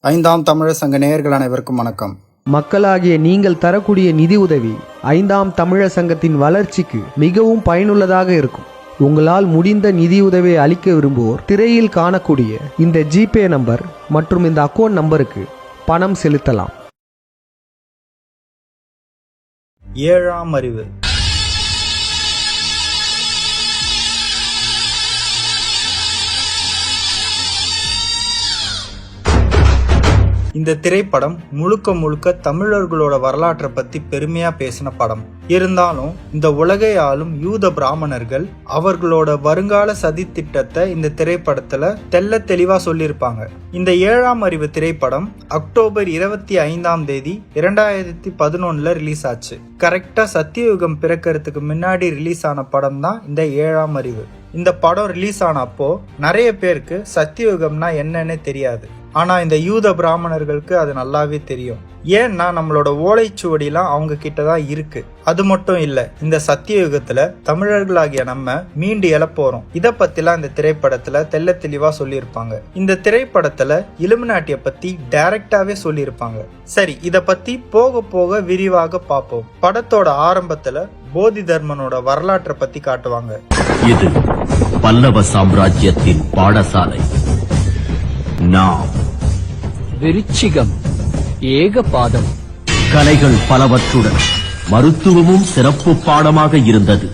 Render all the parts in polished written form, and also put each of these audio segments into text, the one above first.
ஐந்தாம் தமிழர் சங்க நேயர்கள் அனைவருக்கும் வணக்கம். மக்களாகிய நீங்கள் தரக்கூடிய நிதி உதவி ஐந்தாம் தமிழர் சங்கத்தின் வளர்ச்சிக்கு மிகவும் பயனுள்ளதாக இருக்கும். உங்களால் முடிந்த நிதியுதவியை அளிக்க விரும்புவோர் திரையில் காணக்கூடிய இந்த ஜிபே நம்பர் மற்றும் இந்த அக்கவுண்ட் நம்பருக்கு பணம் செலுத்தலாம். ஏழாம் அறிவு. இந்த திரைப்படம் முழுக்க முழுக்க தமிழர்களோட வரலாற்றை பத்தி பெருமையா பேசின படம். இருந்தாலும் இந்த உலகை ஆளும் யூத பிராமணர்கள் அவர்களோட வருங்கால சதி திட்டத்தை இந்த திரைப்படத்துல தெள்ள தெளிவா சொல்லியிருப்பாங்க. இந்த ஏழாம் அறிவு திரைப்படம் அக்டோபர் 25 2011 ரிலீஸ் ஆச்சு. கரெக்டா சத்தியயுகம் பிறக்கிறதுக்கு முன்னாடி ரிலீஸ் ஆன படம் தான் இந்த ஏழாம் அறிவு. இந்த படம் ரிலீஸ் ஆன அப்போ நிறைய பேருக்கு சத்தியயுகம்னா என்னன்னே தெரியாது. ஆனா இந்த யூத பிராமணர்களுக்கு அது நல்லாவே தெரியும். ஏன்னா நம்மளோட ஓலைச்சுவடிலாம் அவங்க கிட்டதான் இருக்கு. அது மட்டும் இல்ல, இந்த சத்தியயுகத்துல தமிழர்களாகிய நம்ம மீண்டு எழ போறோம். இத பத்திலாம் இந்த திரைப்படத்துல தெள்ள தெளிவா சொல்லியிருப்பாங்க. இந்த திரைப்படத்துல இலுமினாட்டிய பத்தி டைரக்டாவே சொல்லியிருப்பாங்க. சரி, இத பத்தி போக போக விரிவாக பார்ப்போம். படத்தோட ஆரம்பத்துல போதி தர்மனோட வரலாற்றை பத்தி காட்டுவாங்க. இது பல்லவ சாம்ராஜ்யத்தின் பாடசாலை. நாம் விருச்சிகம், ஏகபாதம், கலைகள் பலவற்றுடன் மருத்துவமும் சிறப்பு பாடமாக இருந்தது.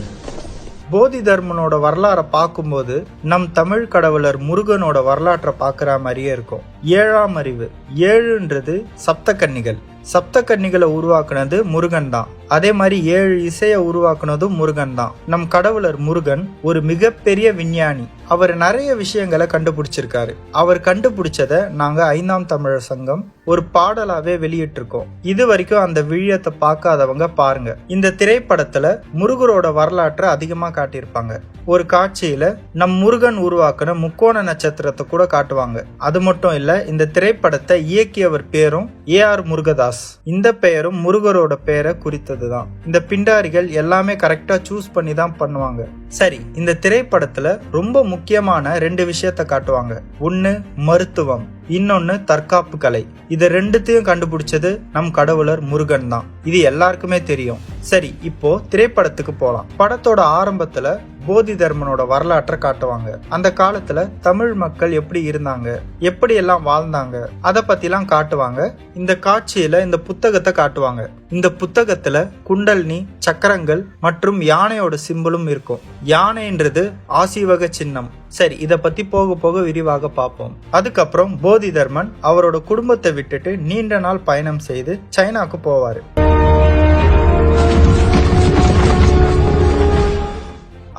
போதி தர்மனோட வரலாறை பார்க்கும்போது நம் தமிழ் கடவுளர் முருகனோட வரலாற்றை பார்க்குற மாதிரியே இருக்கும். ஏழாம் அறிவு. ஏழுன்றது சப்தகன்னிகள். சப்தகன்னிகளை உருவாக்குனது முருகன் தான். அதே மாதிரி 7 இசையை உருவாக்குனதும் முருகன் தான். நம் கடவுளர் முருகன் ஒரு மிகப்பெரிய விஞ்ஞானி. அவர் நிறைய விஷயங்களை கண்டுபிடிச்சிருக்காரு. அவர் கண்டுபிடிச்சத நாங்க ஐந்தாம் தமிழர் சங்கம் ஒரு பாடலாவே வெளியிட்டிருக்கோம். இது வரைக்கும் அந்த விழியத்தை பார்க்காதவங்க பாருங்க. இந்த திரைப்படத்துல முருகரோட வரலாற்றை அதிகமா காட்டியிருப்பாங்க. ஒரு காட்சியில நம் முருகன் உருவாக்குன முக்கோண நட்சத்திரத்தை கூட காட்டுவாங்க. அது மட்டும் இல்ல, இந்த திரைப்படத்தை இயக்கியவர் பேரும் ஏஆர் முருகதாஸ். இந்த பெயரும் முருகரோட பெயரை குறித்ததுதான். இந்த பிண்டாரிகள் எல்லாமே கரெக்டா சூஸ் பண்ணி தான் பண்ணுவாங்க. சரி, இந்த திரைப்படத்துல ரொம்ப முக்கியமான 2 விஷயத்த காட்டுவாங்க. ஒன்னு மருத்துவம், இன்னொன்னு தற்காப்பு கலை. இது ரெண்டுத்தையும் கண்டுபிடிச்சது நம் கடவுளர் முருகன் தான். இது எல்லாருக்குமே தெரியும். சரி, இப்போ திரைப்படத்துக்கு போலாம். படத்தோட ஆரம்பத்துல போதி தர்மனோட வரலாற்றை காட்டுவாங்க. அந்த காலத்துல தமிழ் மக்கள் எப்படி இருந்தாங்க, எப்படி எல்லாம் வாழ்ந்தாங்க, அத பத்திலாம் காட்டுவாங்க. இந்த காட்சியில இந்த புத்தகத்தை காட்டுவாங்க. இந்த புத்தகத்துல குண்டல்னி, சக்கரங்கள் மற்றும் யானையோட சிம்பலும் இருக்கும். யானைன்றது ஆசீவக சின்னம். சரி, இத பத்தி போக போக விரிவாக பார்ப்போம். அதுக்கப்புறம் போதி தர்மன் அவரோட குடும்பத்தை விட்டுட்டு நீண்ட நாள் பயணம் செய்து சைனாக்கு போவாரு.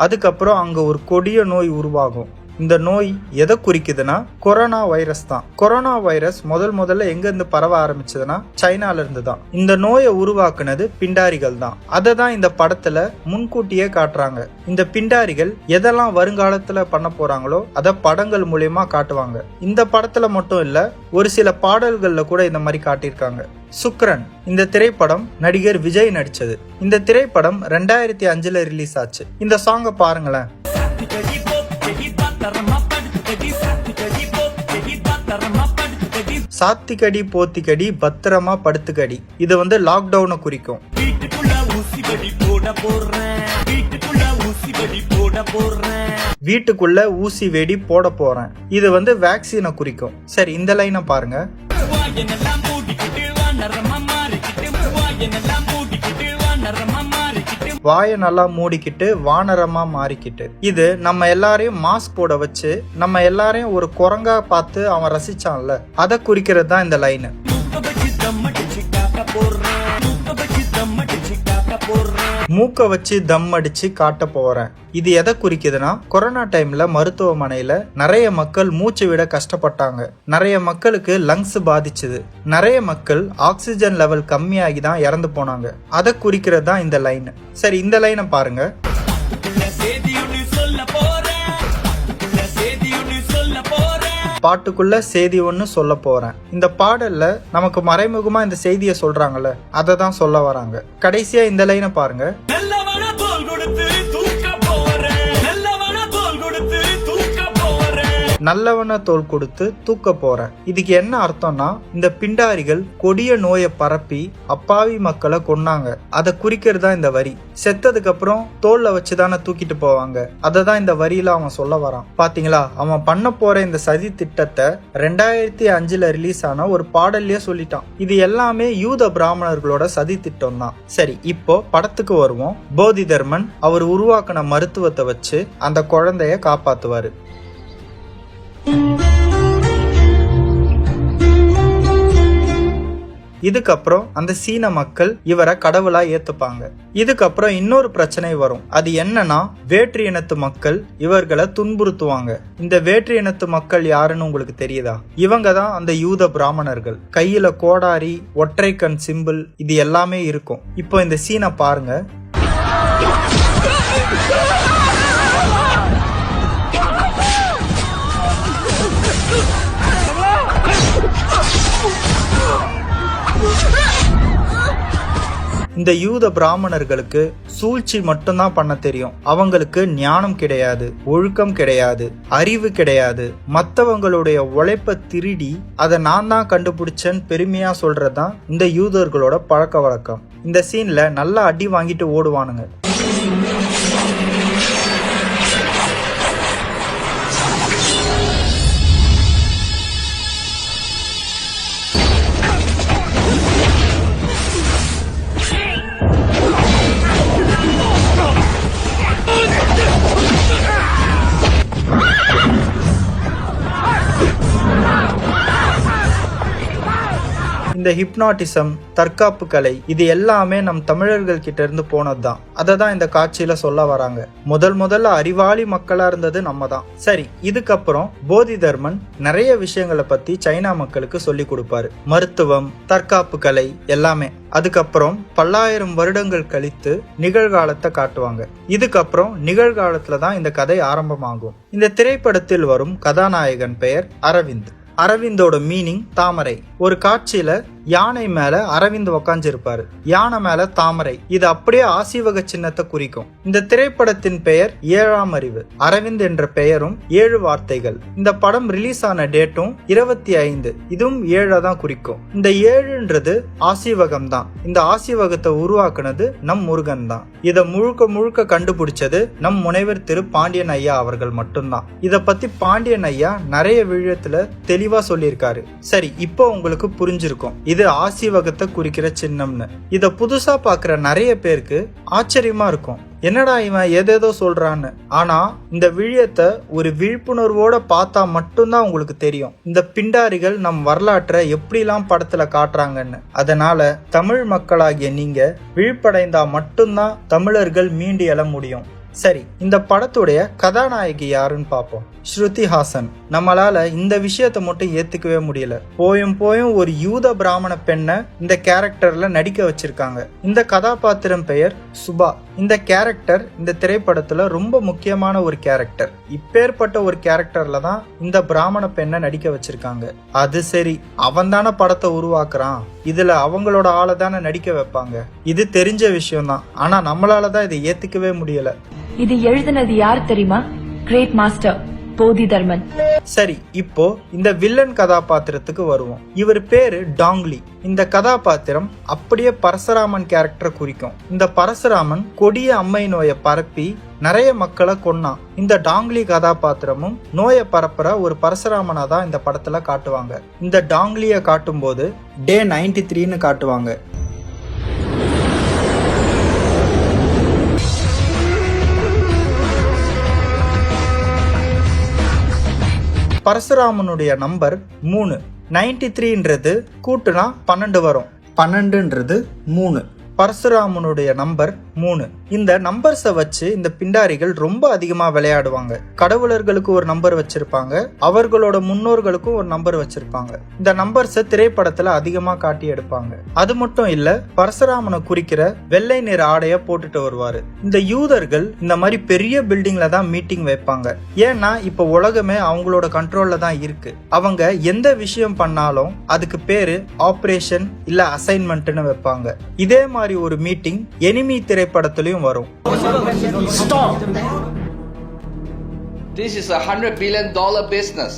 அதுக்கப்புறம் அங்க ஒரு கொடிய நோய் உருவாகும். இந்த நோய் எதை குறிக்குதுன்னா கொரோனா வைரஸ் தான். கொரோனா வைரஸ் முதல்ல எங்க இருந்து பரவ ஆரம்பிச்சதுன்னா சைனால இருந்து தான். இந்த நோயை உருவாக்குனது பிண்டாரிகள் தான். அதை தான் இந்த படத்துல முன்கூட்டியே காட்டுறாங்க. இந்த பிண்டாரிகள் எதெல்லாம் வருங்காலத்துல பண்ண போறாங்களோ அத படங்கள் மூலியமா காட்டுவாங்க. இந்த படத்துல மட்டும் இல்ல, ஒரு சில பாடல்கள்ல கூட இந்த மாதிரி காட்டியிருக்காங்க. சுக்ரன். இந்த திரைப்படம் நடிகர் விஜய் நடிச்சது. இந்த திரைப்படம் 2005 ரிலீஸ் ஆச்சு. இந்த சாங்க பாருங்களேன். சாத்திக்கடி போத்திக்கடி பத்திரமா படுத்துக்கடி. இது லாக்டவுனை குறிக்கும். வீட்டுக்குள்ள ஊசி வெடி போட போறேன். இது வேக்சினை குறிக்கும். சரி, இந்த லைனை பாருங்க. வாய நல்லா மூடிக்கிட்டு வானரமா மாறிக்கிட்டு. இது நம்ம எல்லாரையும் மாஸ்க் போட வச்சு நம்ம எல்லாரையும் ஒரு குரங்கா பார்த்து அவன் ரசிச்சான்ல, அதை குறிக்கிறது தான் இந்த லைன். மூக்க வச்சு தம் அடிச்சு காட்ட போறேன். இது எதை குறிக்குதுன்னா, கொரோனா டைம்ல மருத்துவமனையில நிறைய மக்கள் மூச்சு விட கஷ்டப்பட்டாங்க. நிறைய மக்களுக்கு லங்ஸ் பாதிச்சது. நிறைய மக்கள் ஆக்சிஜன் லெவல் கம்மியாகி தான் இறந்து போனாங்க. அதை குறிக்கிறது தான் இந்த லைன். சரி, இந்த லைனை பாருங்க. பாட்டுக்குள்ள செய்தி ஒன்னு சொல்ல போறேன். இந்த பாடல்ல நமக்கு மறைமுகமா இந்த செய்தியை சொல்றாங்கல்ல, அதை தான் சொல்ல வராங்க. கடைசியா இந்த லைனை பாருங்க. நல்லவன தோல் கொடுத்து தூக்க போறேன். இதுக்கு என்ன அர்த்தம்னா, இந்த பிண்டாரிகள் கொடிய நோயை பரப்பி அப்பாவி மக்களை கொன்னாங்க. அதை குறிக்கிறதா இந்த வரி. செத்ததுக்கு அப்புறம் தோல்ல வச்சுதானே தூக்கிட்டு போவாங்க. அததான் இந்த வரியில அவன் சொல்ல வரான். பாத்தீங்களா, அவன் பண்ண போற இந்த சதி திட்டத்தை 2005 ரிலீஸ் ஆன ஒரு பாடல்லையே சொல்லிட்டான். இது எல்லாமே யூத பிராமணர்களோட சதி திட்டம் தான். சரி, இப்போ படத்துக்கு வருவோம். போதி தர்மன் அவர் உருவாக்கின மருத்துவத்தை வச்சு அந்த குழந்தைய காப்பாத்துவாரு. இதுக்கப்புறம் அந்த சீன மக்கள் இவரை கடவுளா ஏத்துப்பாங்க. இதுக்கப்புறம் இன்னொரு பிரச்சனை வரும். அது என்னன்னா, வேற்று இனத்து மக்கள் இவர்களை துன்புறுத்துவாங்க. இந்த வேற்று இனத்து மக்கள் யாருன்னு உங்களுக்கு தெரியுதா? இவங்க தான் அந்த யூத பிராமணர்கள். கையில கோடாரி, ஒற்றை கண் சிம்பிள், இது எல்லாமே இருக்கும். இப்போ இந்த சீனை பாருங்க. இந்த யூத பிராமணர்களுக்கு சூழ்ச்சி மட்டும்தான் பண்ண தெரியும். அவங்களுக்கு ஞானம் கிடையாது, ஒழுக்கம் கிடையாது, அறிவு கிடையாது. மற்றவங்களுடைய உழைப்ப திருடி அதை நான் தான் கண்டுபிடிச்சேன்னு பெருமையா சொல்றதுதான் இந்த யூதர்களோட பழக்க வழக்கம். இந்த சீன்ல நல்லா அடி வாங்கிட்டு ஓடுவானுங்க. இந்த ஹிப்னாட்டிசம், தற்காப்பு கலை, இது எல்லாமே நம் தமிழர்கள் கிட்ட இருந்து போனதுதான். அதை தான் இந்த காட்சியில சொல்ல வராங்க. முதல்ல அறிவாளி மக்களா இருந்தது நம்ம தான். சரி, இதுக்கப்புறம் போதி தர்மன் நிறைய விஷயங்களை பத்தி சைனா மக்களுக்கு சொல்லி கொடுப்பாரு. மருத்துவம், தற்காப்பு கலை எல்லாமே. அதுக்கப்புறம் பல்லாயிரம் வருடங்கள் கழித்து நிகழ்காலத்தை காட்டுவாங்க. இதுக்கப்புறம் நிகழ்காலத்துல தான் இந்த கதை ஆரம்பமாகும். இந்த திரைப்படத்தில் வரும் கதாநாயகன் பெயர் அரவிந்த். அரவிந்தோட மீனிங் தாமரை. ஒரு காட்சியில யானை மேல அரவிந்த் உக்காஞ்சிருப்பாரு, யானை மேல தாமரை. இது அப்படியே ஆசீவக சின்னத்தை குறிக்கும். இந்த திரைப்படத்தின் பெயர் 7ஆம் அறிவு. அரவிந்த் என்ற பெயரும் 7 வார்த்தைகள். இந்த படம் ரிலீஸ் ஆன டேட்டும் 25, இதுவும் 7 தான் குறிக்கும். இந்த 7ன்றது ஆசீவகம் தான். இந்த ஆசீவகத்தை உருவாக்குனது நம் முருகன் தான். இதை முழுக்க கண்டுபிடிச்சது நம் முனைவர் திரு பாண்டியன் ஐயா அவர்கள் மட்டும்தான். இத பத்தி பாண்டியன் ஐயா நிறைய விழயத்துல தெளிவா சொல்லியிருக்காரு. சரி, இப்போ உங்களுக்கு புரிஞ்சிருக்கும் இது ஆசீவகத்தை குறிக்கிற சின்னம்னு. இத புதுசா பாக்குற நிறைய பேருக்கு ஆச்சரியமா இருக்கும், என்னடா இவன் ஏதேதோ சொல்றான்னு. ஆனா இந்த விழியத்தை ஒரு விழிப்புணர்வோட பார்த்தா மட்டும்தான் உங்களுக்கு தெரியும் இந்த பிண்டாரிகள் நம் வரலாற்றை எப்படிலாம் படத்துல காட்டுறாங்கன்னு. அதனால தமிழ் மக்களாகிய நீங்க விழிப்படைந்தா மட்டும்தான் தமிழர்கள் மீண்டு எழ முடியும். சரி, இந்த படத்துடைய கதாநாயகி யாருன்னு பார்ப்போம். ஸ்ருதி ஹாசன். நம்மளால இந்த விஷயத்த மட்டும் ஏத்துக்கவே முடியல. போயும் ஒரு யூத பிராமண பெண்ணை இந்த கேரக்டர்ல நடிக்க வச்சிருக்காங்க. இந்த கதாபாத்திரம் பெயர் சுபா. இந்த கேரக்டர் இந்த திரைப்படத்துல ரொம்ப முக்கியமான ஒரு கேரக்டர். இப்பேற்பட்ட ஒரு கேரக்டர்ல தான் இந்த பிராமண பெண்ணை நடிக்க வச்சிருக்காங்க. அது சரி, அவன் தானே படத்தை உருவாக்குறான், இதுல அவங்களோட ஆளை தானே நடிக்க வைப்பாங்க. இது தெரிஞ்ச விஷயம் தான். ஆனா நம்மளாலதான் இதை ஏத்துக்கவே முடியல. இது எழுதினது யார் தெரியுமா? கிரேட் மாஸ்டர் போதி தர்மன். சரி, இப்போ இந்த வில்லன் கதாபாத்திரத்துக்கு வருவோம். இவர் பேரு டாங்லி. இந்த கதாபாத்திரம் அப்படியே பரசுராமன் கேரக்டர் குறிக்கும். இந்த பரசுராமன் கொடிய அம்மை நோயை பரப்பி நிறைய மக்களை கொன்னான். இந்த டாங்லி கதாபாத்திரமும் நோயை பரப்புற ஒரு பரசுராமனா தான் இந்த படத்துல காட்டுவாங்க. இந்த டாங்லிய காட்டும் போது டே 93ன்னு காட்டுவாங்க. பரசுராமனுடைய நம்பர் 3. 93ன்றது கூட்டுனா 12 வரும். 12ன்றது 3. பரசுராமனுடைய நம்பர் 3. இந்த நம்பர்ஸை வச்சு இந்த பிண்டாரிகள் ரொம்ப அதிகமா விளையாடுவாங்க. கடவுளர்களுக்கு ஒரு நம்பர் வச்சிருப்பாங்க, அவர்களோட முன்னோர்களுக்கும் ஒரு நம்பர் வச்சிருப்பாங்க. இந்த நம்பர்ஸை திரைப்படத்துல அதிகமா காட்டி எடுப்பாங்க. அது மட்டும் இல்ல, பரசுராமனை குறிக்கிற வெள்ளை நிற ஆடைய போட்டுட்டு வருவாரு. இந்த யூதர்கள் இந்த மாதிரி பெரிய பில்டிங்ல தான் மீட்டிங் வைப்பாங்க. ஏன்னா இப்ப உலகமே அவங்களோட கண்ட்ரோல்ல தான் இருக்கு. அவங்க எந்த விஷயம் பண்ணாலும் அதுக்கு பேரு ஆபரேஷன் இல்ல அசைன்மெண்ட்னு வைப்பாங்க. இதே மாதிரி ஒரு மீட்டிங் எனிமி திரைப்படத்திலையும் வரும். This is a $100 billion business.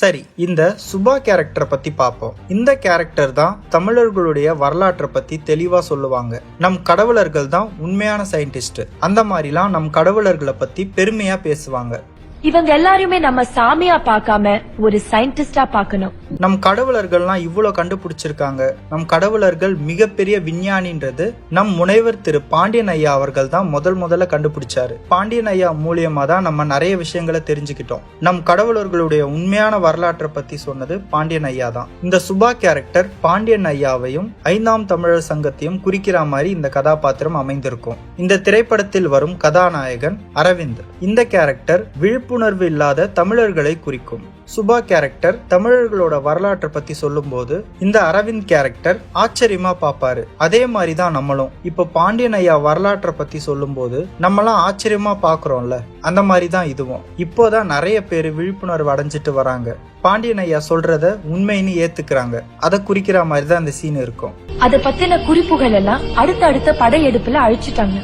சரி, இந்த சுபா கேரக்டரை பத்தி பார்ப்போம். இந்த கேரக்டர் தான் தமிழர்களுடைய வரலாற்றை பத்தி தெளிவா சொல்லுவாங்க. நம் கடவுளர்கள் தான் உண்மையான சயின்டிஸ்ட். அந்த மாதிரிலாம் நம் கடவுளர்களை பத்தி பெருமையா பேசுவாங்க. இவங்க எல்லாருமே நம்ம சாமியா பார்க்காம ஒரு சயின்டிஸ்டா பார்க்கணும். நம் கடவுளர்கள்லாம் இவ்வளவு கண்டுபிடிச்சிருக்காங்க. நம் கடவுளர்கள் மிகப்பெரிய விஞ்ஞானின்றது நம் முனைவர் திரு பாண்டியன் ஐயா அவர்கள் தான் முதல்ல கண்டுபிடிச்சாரு. பாண்டியன் ஐயா மூலியமா தான் நம்ம நிறைய விஷயங்களை தெரிஞ்சுக்கிட்டோம். நம் கடவுளர்களுடைய உண்மையான வரலாற்றை பத்தி சொன்னது பாண்டியன் ஐயா தான். இந்த சுபா கேரக்டர் பாண்டியன் ஐயாவையும் 5ஆம் தமிழர் சங்கத்தையும் குறிக்கிற மாதிரி இந்த கதாபாத்திரம் அமைந்திருக்கும். இந்த திரைப்படத்தில் வரும் கதாநாயகன் அரவிந்த். இந்த கேரக்டர் விழிப்புணர்வு இல்லாத தமிழர்களை குறிக்கும். சுபா கேரக்டர் தமிழர்களோட வரலாற்றை பத்தி சொல்லும் போது இந்த அரவிந்த் கேரக்டர் ஆச்சரியமா பாப்பாரு. அதே மாதிரி தான் நம்மளும் இப்ப பாண்டியன் ஐயா வரலாற்றை பத்தி சொல்லும் போது நம்மளாம் ஆச்சரியமா பாக்குறோம்ல, அந்த மாதிரி தான் இதுவும். இப்போதான் நிறைய பேர் விழிப்புணர்வு அடைஞ்சிட்டு வராங்க. பாண்டியன் ஐயா சொல்றத உண்மைன்னு ஏத்துக்கிறாங்க. அதை குறிக்கிற மாதிரி தான் இந்த சீன் இருக்கும். அதை பத்தின குறிப்புகள் எல்லாம் அடுத்த படையெடுப்புல அழிச்சிட்டாங்க.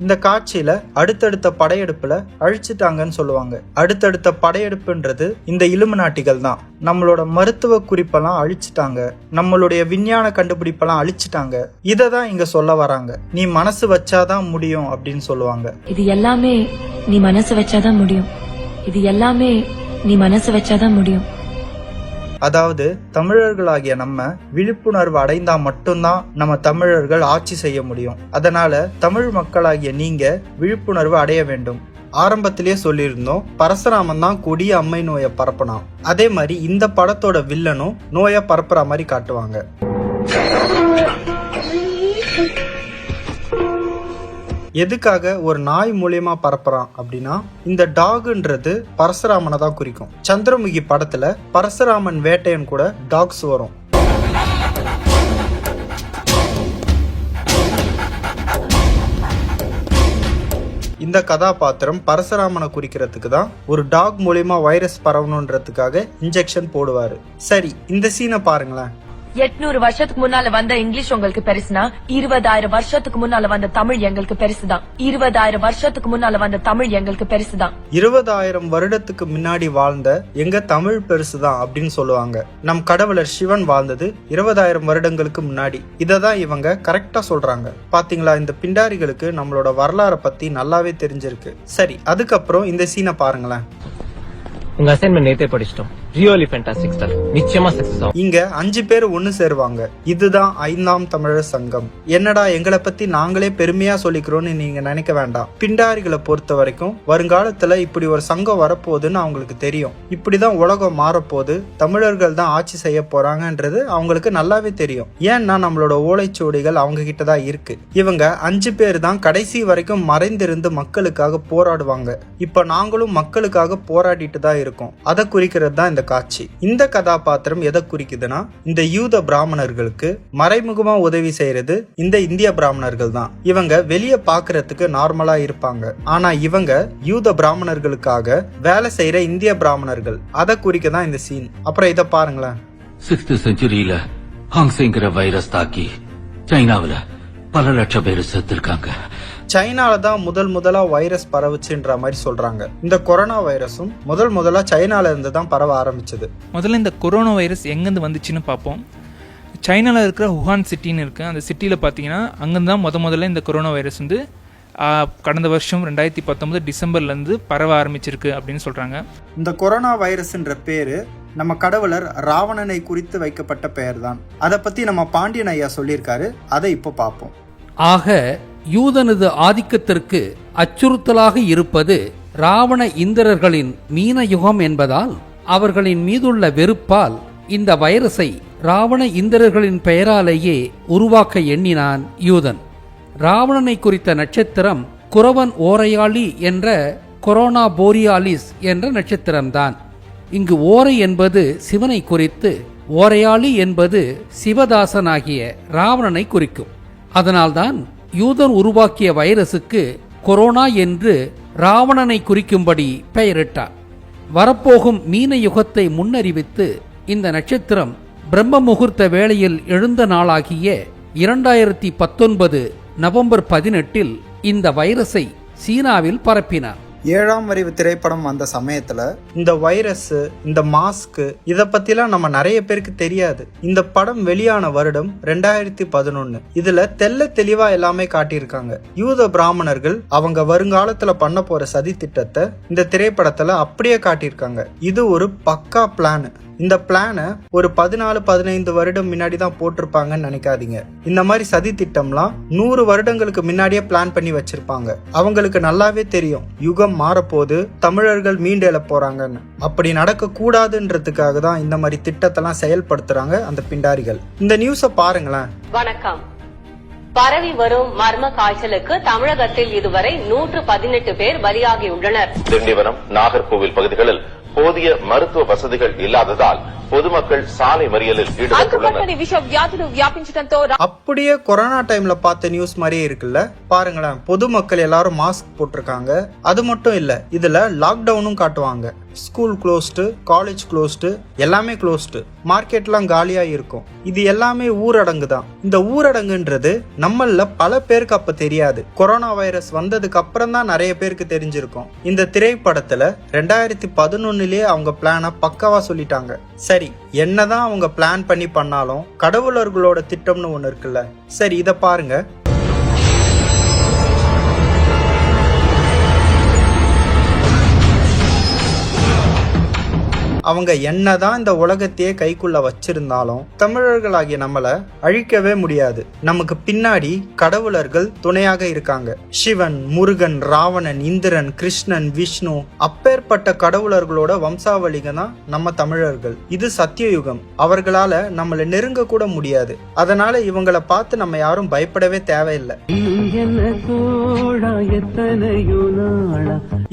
இந்த காட்சியில அடுத்தடுத்த படையெடுப்புல அழிச்சிட்டாங்கன்னு சொல்லுவாங்க. அடுத்தடுத்த படையெடுப்புன்றது இந்த இலுமினாட்டிகள் தான். நம்மளோட மருத்துவ குறிப்பெல்லாம் அழிச்சிட்டாங்க, நம்மளுடைய விஞ்ஞான கண்டுபிடிப்பெல்லாம் அழிச்சிட்டாங்க. இததான் இங்க சொல்ல வராங்க. நீ மனசு வச்சாதான் முடியும் அப்படின்னு சொல்லுவாங்க. இது எல்லாமே நீ மனசு வச்சாதான் முடியும். அதாவது தமிழர்களாகிய நம்ம விழிப்புணர்வு அடைந்தா மட்டும்தான் நம்ம தமிழர்கள் ஆட்சி செய்ய முடியும். அதனால தமிழ் மக்களாகிய நீங்க விழிப்புணர்வு அடைய வேண்டும். ஆரம்பத்திலேயே சொல்லியிருந்தோம், பரசுராமன் தான் கொடிய அம்மை நோயை பரப்பினான். அதே மாதிரி இந்த படத்தோட வில்லனும் நோயை பரப்புற மாதிரி காட்டுவாங்க. எதுக்காக ஒரு நாய் மூலியமா பரப்புறான் அப்படின்னா, இந்த டாக்ன்றது பரசுராமனை தான் குறிக்கும். சந்திரமுகி படத்துல பரசுராமன் வேட்டையன் கூட டாக்ஸ் வரும். இந்த கதாபாத்திரம் பரசுராமனை குறிக்கிறதுக்கு தான் ஒரு டாக் மூலியமா வைரஸ் பரவணுன்றதுக்காக இன்ஜெக்ஷன் போடுவாரு. சரி, இந்த சீனை பாருங்களேன். 800 வருஷத்துக்கு முன்னால வந்த இங்கிலீஷ் உங்களுக்கு பெருசுனா 20,000 வருஷத்துக்கு முன்னால வந்த தமிழ் எங்களுக்கு பெருசுதான். 20,000 வருஷத்துக்கு முன்னால வந்த தமிழ் எங்களுக்கு பெருசுதான். 20,000 வருடத்துக்கு முன்னாடி வாழ்ந்த எங்க தமிழ் பெருசுதான் அப்படின்னு சொல்லுவாங்க. நம் கடவுளர் சிவன் வாழ்ந்தது 20,000 வருடங்களுக்கு முன்னாடி. இததான் இவங்க கரெக்டா சொல்றாங்க. பாத்தீங்களா, இந்த பிண்டாரிகளுக்கு நம்மளோட வரலாறை பத்தி நல்லாவே தெரிஞ்சிருக்கு. சரி, அதுக்கப்புறம் இந்த சீனை பாருங்களேன். உங்க அசைன்மென்ட் நேத்தே படிச்சிட்டோம். Really fantastic stuff. நிச்சயமா சக்சஸ் ஆகும். இங்க 5 பேர் ஒன்னு சேருவாங்க. இதுதான் 5ஆம் தமிழர் சங்கம். என்னடா எங்களை பத்தி நாங்களே பெருமையா சொல்லிக்கிறோம்னு நீங்க நினைக்க வேண்டாம். பிண்டாரிகளை பொறுத்த வரைக்கும் வருங்காலத்துல இப்படி ஒரு சங்கம் வரப்போகுதுன்னு அவங்களுக்கு தெரியும். இப்படிதான் உலகம் மாறப்போகுது, தமிழர்கள் தான் ஆட்சி செய்ய போறாங்கன்றது அவங்களுக்கு நல்லாவே தெரியும். ஏன்னா நம்மளோட ஓலைச்சுவடிகள் அவங்க கிட்டதான் இருக்கு. இவங்க 5 பேர் தான் கடைசி வரைக்கும் மறைந்திருந்து மக்களுக்காக போராடுவாங்க. இப்ப நாங்களும் மக்களுக்காக போராடிட்டு தான் இருக்கோம். அதை குறிக்கிறது தான் இந்த காட்சி. இந்த கதாபாத்திரம் எதை குறிக்குதுன்னா, இந்த யூத பிராமணர்களுக்கு மறைமுகமா உதவி செய்யறது இந்த இந்திய பிராமணர்கள் தான். இவங்க வெளியே பாக்குறதுக்கு நார்மலா இருப்பாங்க. ஆனா இவங்க யூத பிராமணர்களுக்காக வேலை செய்யற இந்திய பிராமணர்கள். அதை குறிக்க தான் இந்த சீன். அப்புறம் இதை பாருங்களேன். 6th செஞ்சுரியில ஹாங்ஸிங்கிற வைரஸ் தாக்கி சைனாவில பல லட்சம் பேர் செத்துருக்காங்க. சைனால தான் முதலா வைரஸ் பரவுச்சுன்ற மாதிரி சொல்றாங்க. இந்த கொரோனா வைரஸும் முதலா சைனால இருந்து தான் பரவ ஆரம்பிச்சது. முதல்ல இந்த கொரோனா வைரஸ் எங்கேருந்து வந்துச்சுன்னு பார்ப்போம். சைனாவில் இருக்கிற வுஹான் சிட்டின்னு இருக்குது. அந்த சிட்டியில் பார்த்தீங்கன்னா அங்கேருந்து தான் முதல்ல இந்த கொரோனா வைரஸ் வந்து கடந்த வருஷம் 2019 டிசம்பர்லேருந்து பரவ ஆரம்பிச்சிருக்கு அப்படின்னு சொல்கிறாங்க. இந்த கொரோனா வைரஸ்ன்ற பேரு நம்ம கடவுளர் ராவணனை குறித்து வைக்கப்பட்ட பெயர் தான். அதை பற்றி நம்ம பாண்டியன் ஐயா சொல்லியிருக்காரு. அதை இப்போ பார்ப்போம். ஆக யூதனது ஆதிக்கத்திற்கு அச்சுறுத்தலாக இருப்பது ராவண இந்திரர்களின் மீன யுகம் என்பதால் அவர்களின் மீதுள்ள வெறுப்பால் இந்த வைரஸை ராவண இந்திரர்களின் பெயராலேயே உருவாக்க எண்ணினான் யூதன். ராவணனை குறித்த நட்சத்திரம் குரவன் ஓரையாளி என்ற கொரோனா போரியாலிஸ் என்ற நட்சத்திரம்தான். இங்கு ஓரை என்பது சிவனை குறித்து, ஓரையாளி என்பது சிவதாசனாகிய ராவணனை குறிக்கும். அதனால்தான் யூதன் உருவாக்கிய வைரசுக்கு கொரோனா என்று ராவணனை குறிக்கும்படி பெயரிட்டார். வரப்போகும் மீன யுகத்தை முன்னறிவித்து இந்த நட்சத்திரம் பிரம்ம முகூர்த்த வேளையில் எழுந்த நாளாகிய 2019 நவம்பர் 18 இந்த வைரஸை சீனாவில் பரப்பினார். 7ஆம் அறிவு திரைப்படம் வந்த சமயத்துல இந்த வைரஸ், இந்த மாஸ்க், இத பத்திலாம் நம்ம நிறைய பேருக்கு தெரியாது. இந்த படம் வெளியான வருடம் 2011. இதுல தெல்ல தெளிவா எல்லாமே காட்டியிருக்காங்க. யூத பிராமணர்கள் அவங்க வருங்காலத்துல பண்ண போற சதி திட்டத்தை இந்த திரைப்படத்துல அப்படியே காட்டியிருக்காங்க. இது ஒரு பக்கா பிளான். இந்த பிளானை ஒரு 14-15 வருடம் முன்னாடி தான் போட்டிருப்பாங்கன்னு நினைக்காதீங்க. இந்த மாதிரி சதி திட்டம்லாம் 100 வருடங்களுக்கு முன்னாடியே பிளான் பண்ணி வச்சிருப்பாங்க. அவங்களுக்கு நல்லாவே தெரியும் யுகம் மாறப்போது, தமிழர்கள் மீண்டெழ போறாங்கன்னு. அப்படி நடக்க கூடாதுன்றதுக்காக தான் இந்த மாதிரி திட்டத்தெல்லாம் செயல்படுத்துறாங்க அந்த பிண்டாரிகள். இந்த நியூஸை பாருங்களேன். வணக்கம். பரவி வரும் மர்ம காய்ச்சலுக்கு தமிழகத்தில் இதுவரை 118 பேர் பலியாகியுள்ளனர். திண்டிவனம், நாகர்கோவில் பகுதிகளில் போதிய மருத்துவ வசதிகள் இல்லாததால் பொதுமக்கள் சாலை மறியலில் ஈடுபட்டுள்ளனர். அப்படியே கொரோனா டைம்ல பார்த்த நியூஸ் மாதிரியே இருக்குல்ல. பாருங்களேன், பொதுமக்கள் எல்லாரும் மாஸ்க் போட்டிருக்காங்க. அது மட்டும் இல்ல, இதுல லாக்டவுனும் காட்டுவாங்க. ஸ்கூல் க்ளோஸ்டு, காலேஜ் க்ளோஸ்டு, எல்லாமே க்ளோஸ்டு. மார்க்கெட்லாம் காலியா இருக்கும். இது எல்லாமே ஊரடங்கு தான். இந்த ஊரடங்குன்றது நம்மள பல பேருக்கு அப்ப தெரியாது. கொரோனா வைரஸ் வந்ததுக்கு அப்புறம் தான் நிறைய பேருக்கு தெரிஞ்சிருக்கும். இந்த திரைப்படத்துல 2011லயே அவங்க பிளான பக்காவா சொல்லிட்டாங்க. சரி, என்னதான் அவங்க பிளான் பண்ணி பண்ணாலும் கடவுளர்களோட திட்டம்னு ஒண்ணு இருக்குல்ல. சரி, இத பாருங்க. அவங்க என்னதான் இந்த உலகத்தையே கைக்குள்ள வச்சிருந்தாலும் தமிழர்களாகிய நம்மள அழிக்கவே முடியாது. நமக்கு பின்னாடி கடவுளர்கள் துணையாக இருக்காங்க. சிவன், முருகன், ராவணன், இந்திரன், கிருஷ்ணன், விஷ்ணு, அப்பேற்பட்ட கடவுளர்களோட வம்சாவளிக தான் நம்ம தமிழர்கள். இது சத்தியயுகம். அவர்களால நம்மள நெருங்க கூட முடியாது. அதனால இவங்களை பார்த்து நம்ம யாரும் பயப்படவே தேவையில்லை.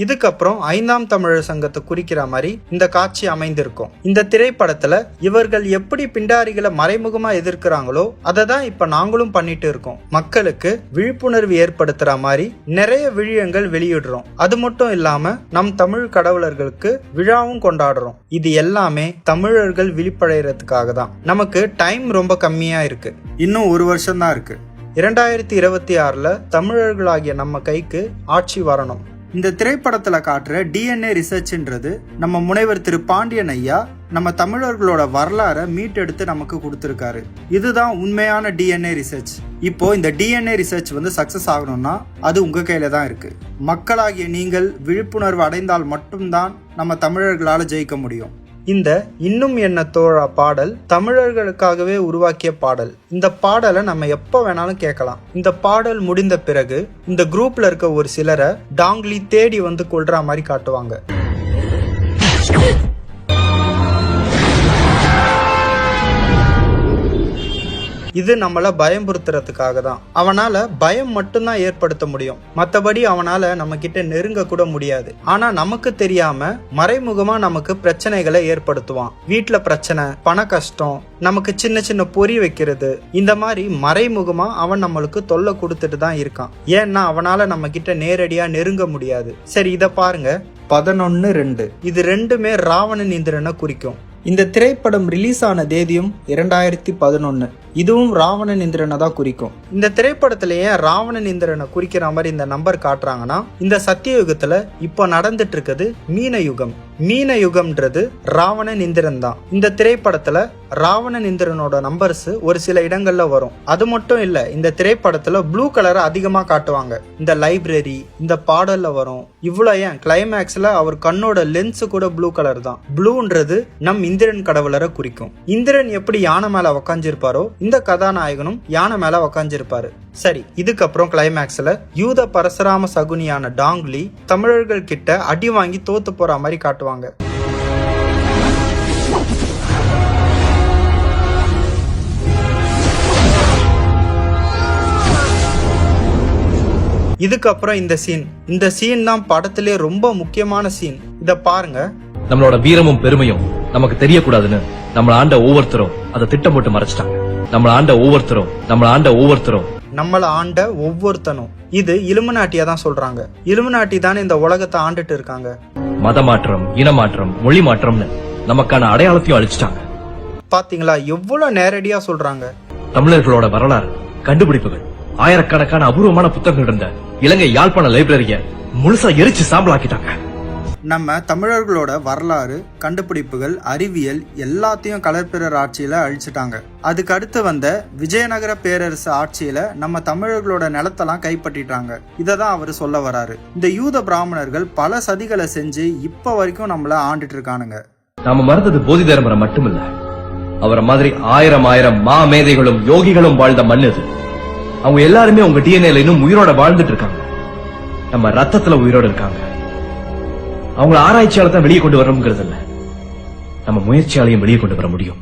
இதுக்கப்புறம் 5ஆம் தமிழர் சங்கத்தை குறிக்கிற மாதிரி இந்த காட்சி அமைந்திருக்கும். இந்த திரைப்படத்துல இவர்கள் எப்படி பிண்டாரிகளை மறைமுகமா எதிர்க்கிறாங்களோ அதை தான் இப்ப நாங்களும் பண்ணிட்டு இருக்கோம். மக்களுக்கு விழிப்புணர்வு ஏற்படுத்துற மாதிரி நிறைய விழியங்கள் வெளியிடுறோம். அது மட்டும் இல்லாம நம் தமிழ் கடவுளர்களுக்கு விழாவும் கொண்டாடுறோம். இது எல்லாமே தமிழர்கள் விழிப்படைறதுக்காக தான். நமக்கு டைம் ரொம்ப கம்மியா இருக்கு. இன்னும் 1 வருஷம் தான் இருக்கு. 2026ல தமிழர்களாகிய நம்ம கைக்கு ஆட்சி வரணும். இந்த திரைப்படத்துல காட்டுற டிஎன்ஏ ரிசர்ச்ன்றது நம்ம முனைவர் திரு பாண்டியன் ஐயா நம்ம தமிழர்களோட வரலாறை மீட்டெடுத்து நமக்கு கொடுத்திருக்காரு. இதுதான் உண்மையான டிஎன்ஏ ரிசர்ச். இப்போ இந்த டிஎன்ஏ ரிசர்ச் சக்சஸ் ஆகணும்னா அது உங்க கையில தான் இருக்கு. மக்களாகிய நீங்கள் விழிப்புணர்வு அடைந்தால் மட்டும்தான் நம்ம தமிழர்களால ஜெயிக்க முடியும். இந்த இன்னும் என்ன தோழா பாடல் தமிழர்களுக்காகவே உருவாக்கிய பாடல். இந்த பாடலை நம்ம எப்ப வேணாலும் கேட்கலாம். இந்த பாடல் முடிந்த பிறகு இந்த குரூப்ல இருக்க ஒரு சிலரை டாங்லி தேடி வந்து கொல்ற மாதிரி காட்டுவாங்க. இது நம்மள பயம்புறுத்துறதுக்காக தான். அவனால பயம் மட்டும்தான் ஏற்படுத்த முடியும். மத்தபடி அவனால நம்ம கிட்ட நெருங்க கூட முடியாது. ஆனா நமக்கு தெரியாம மறைமுகமா நமக்கு பிரச்சனைகளை ஏற்படுத்துவான். வீட்டுல பிரச்சனை, பண கஷ்டம், நமக்கு சின்ன சின்ன பொறி வைக்கிறது, இந்த மாதிரி மறைமுகமா அவன் நம்மளுக்கு தொல்லை கொடுத்துட்டு தான் இருக்கான். ஏன்னா அவனால நம்ம கிட்ட நேரடியா நெருங்க முடியாது. சரி, இத பாருங்க. 11/2. இது ரெண்டுமே ராவணன் இந்திரனை குறிக்கும். இந்த திரைப்படம் ரிலீஸ் ஆன தேதியும் 2011. இதுவும் ராவணன் இந்திரனை தான் குறிக்கும். இந்த திரைப்படத்துல ஏன் ராவணன் இந்திரனை குறிக்கிற மாதிரி இந்த நம்பர் காட்டுறாங்கன்னா, இந்த சத்தியயுகத்துல இப்போ நடந்துட்டு இருக்குது மீன யுகம். மீன யுகம்ன்றது ராவணன் இந்திரன் தான். இந்த திரைப்படத்துல ராவணன் இந்திரனோட நம்பர்ஸ் ஒரு சில இடங்கள்ல வரும். அது மட்டும் இல்ல, இந்த திரைப்படத்துல ப்ளூ கலரை அதிகமா காட்டுவாங்க. இந்த லைப்ரரி, இந்த பாடல்ல வரும். இவ்வளவு ஏன் கிளைமேக்ஸ்ல அவர் கண்ணோட லென்ஸ் கூட ப்ளூ கலர் தான். ப்ளூன்றது நம் இந்திரன் கடவுளரை குறிக்கும். இந்திரன் எப்படி யானை மேல உக்காஞ்சிருப்பாரோ இந்த கதாநாயகனும் யானை மேல உக்காஞ்சிருப்பாரு. சரி, இதுக்கப்புறம் கிளைமேக்ஸ்ல யூத பரசுராம சகுனியான டாங்லி தமிழர்கள் கிட்ட அடி வாங்கி தோத்து போற மாதிரி காட்டுவாங்க. இதுக்கப்புறம் இந்த சீன் தான் படத்திலே ரொம்ப முக்கியமான சீன். இத பாருங்க. நம்மளோட வீரமும் பெருமையும் நமக்கு தெரியக்கூடாதுன்னு நம்மள ஆண்ட ஒவ்வொருத்தரும் அதை திட்டம் போட்டு மறைச்சிட்டாங்க. நம்மள ஆண்ட ஒவ்வொருத்தனும் இது இலுமினாட்டியா தான் சொல்றாங்க. இலுமினாட்டி தானே இந்த உலகத்தை ஆண்டுட்டு இருக்காங்க. மத மாற்றம், இனமாற்றம், மொழி மாற்றம்னு நமக்கான அடையாளத்தையும் அழிச்சிட்டாங்க. பாத்தீங்களா எவ்வளவு நேரடியா சொல்றாங்க. தமிழர்களோட வரலாறு, கண்டுபிடிப்புகள், ஆயிரக்கணக்கான அபூர்வமான புத்தகங்கள் இருந்த இலங்கை யாழ்ப்பாண லைப்ரரிய முழுசா எரிச்சு சாம்பலாக்கிட்டாங்க. நம்ம தமிழர்களோட வரலாறு, கண்டுபிடிப்புகள், அறிவியல் எல்லாத்தையும் களப்பிரர் ஆட்சியில அழிச்சிட்டாங்க. அதுக்கு அடுத்து வந்த விஜயநகர பேரரசு ஆட்சியில நம்ம தமிழர்களோட நிலத்தெல்லாம் கைப்பற்றிட்டாங்க. இததான் அவர் சொல்ல வராரு. இந்த யூத பிராமணர்கள் பல சதிகளை செஞ்சு இப்ப வரைக்கும் நம்மள ஆண்டுட்டு இருக்கானுங்க. நாம மறந்தது போதி தர்மரை மட்டுமில்ல, அவரை மாதிரி ஆயிரம் மாமேதைகளும் யோகிகளும் வாழ்ந்த மண் இது. அவங்க எல்லாருமே உங்க டிஎன்ஏல இன்னும் உயிரோட வாழ்ந்துட்டு இருக்காங்க. நம்ம ரத்தத்துல உயிரோட இருக்காங்க. அவங்கள ஆராய்ச்சியால தான் வெளியே கொண்டு வரணுங்கிறது இல்ல, நம்ம முயற்சியாலையும் வெளியே கொண்டு வர முடியும்.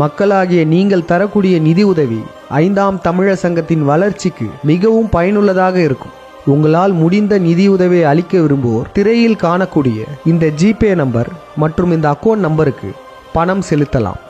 மக்களாகிய நீங்கள் தரக்கூடிய நிதி உதவி 5ஆம் தமிழர் சங்கத்தின் வளர்ச்சிக்கு மிகவும் பயனுள்ளதாக இருக்கும். உங்களால் முடிந்த நிதியுதவியை அளிக்க விரும்புவோர் திரையில் காணக்கூடிய இந்த ஜிபே நம்பர் மற்றும் இந்த அக்கவுண்ட் நம்பருக்கு பணம் செலுத்தலாம்.